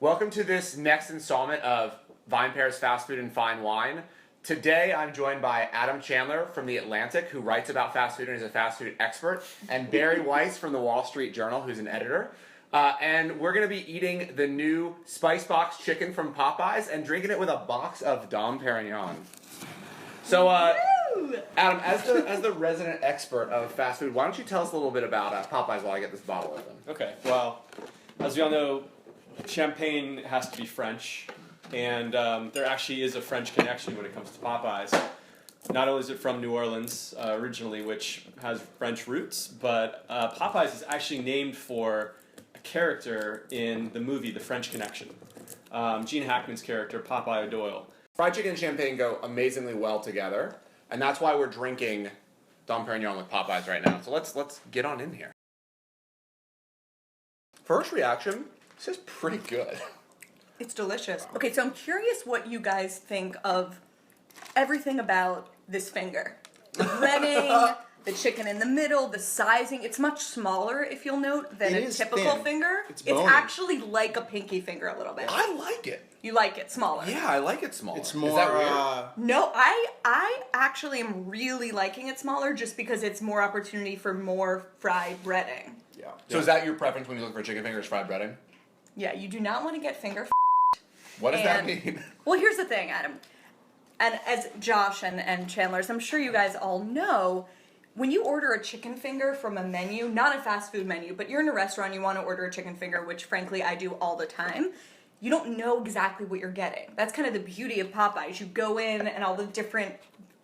Welcome to this next installment of VinePair's Fast Food and Fine Wine. Today I'm joined by Adam Chandler from The Atlantic, who writes about fast food and is a fast food expert, and Barry Weiss from the Wall Street Journal, who's an editor. And we're going to be eating the new Spicebox Chicken from Popeyes and drinking it with a box of Dom Pérignon. So, Adam, as the resident expert of fast food, why don't you tell us a little bit about Popeyes while I get this bottle open? Okay, well, as we all know, champagne has to be French, and there actually is a French connection when it comes to Popeyes. Not only is it from New Orleans originally, which has French roots, but Popeyes is actually named for a character in the movie The French Connection. Gene Hackman's character, Popeye O'Doyle. Fried chicken and champagne go amazingly well together, and that's why we're drinking Dom Pérignon with Popeyes right now. So let's get on in here. First reaction, this is pretty good. It's delicious. Okay, so I'm curious what you guys think of everything about this finger. The breading, the chicken in the middle, the sizing. It's much smaller, if you'll note, than a typical finger. It's actually like a pinky finger a little bit. I like it. You like it smaller? Yeah, I like it smaller. It's more. Is that weird? No, I actually am really liking it smaller just because it's more opportunity for more fried breading. Yeah. So is that your preference when you look for chicken fingers, fried breading? Yeah, you do not want to get finger What does that mean? Well, here's the thing, Adam. And as Josh and Chandler's, I'm sure you guys all know, when you order a chicken finger from a menu, not a fast food menu, but you're in a restaurant, you want to order a chicken finger, which frankly I do all the time, you don't know exactly what you're getting. That's kind of the beauty of Popeyes. You go in and all the different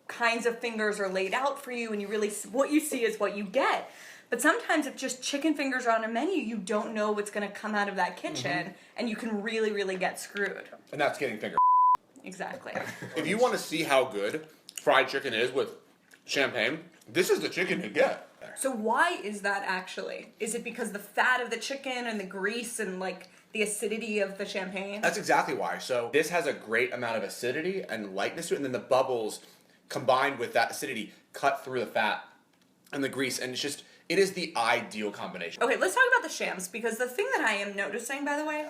kinds of fingers are laid out for you, and you really, what you see is what you get. But sometimes if just chicken fingers are on a menu, you don't know what's going to come out of that kitchen, and you can really, really get screwed. And that's getting finger. Exactly. If you want to see how good fried chicken is with champagne, this is the chicken you get. So why is that actually? Is it because the fat of the chicken and the grease and like the acidity of the champagne? That's exactly why. So this has a great amount of acidity and lightness to it, and then the bubbles combined with that acidity cut through the fat and the grease, and it is the ideal combination. Okay, let's talk about the shams, because the thing that I am noticing, by the way,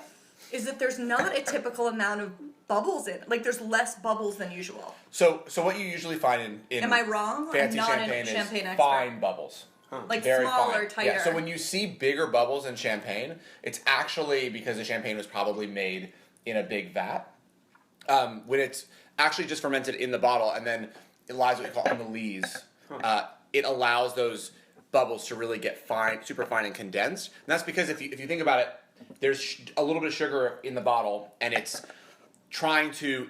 is that there's not a typical amount of bubbles in it. Like, there's less bubbles than usual. So what you usually find in Am I wrong? fancy I'm not champagne a champagne is expert. fine bubbles. Like Very smaller, fine. tighter. Yeah, so when you see bigger bubbles in champagne, it's actually because the champagne was probably made in a big vat. When it's actually just fermented in the bottle, and then it lies what we call on the lees, it allows those bubbles to really get fine, super fine and condensed. And that's because if you think about it, there's a little bit of sugar in the bottle, and it's trying to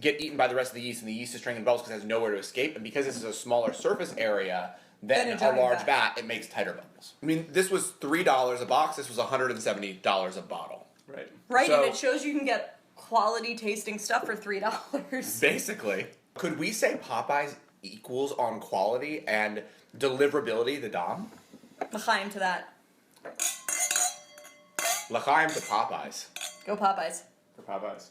get eaten by the rest of the yeast, and the yeast is turning into bubbles because it has nowhere to escape. And because this is a smaller surface area than a large vat, it makes tighter bubbles. I mean, this was $3 a box. This was $170 a bottle. Right. Right, So, and it shows you can get quality tasting stuff for $3. Basically. Could we say Popeyes equals on quality and deliverability the Dom? L'chaim to that. L'chaim to Popeyes. Go Popeyes. For Popeyes.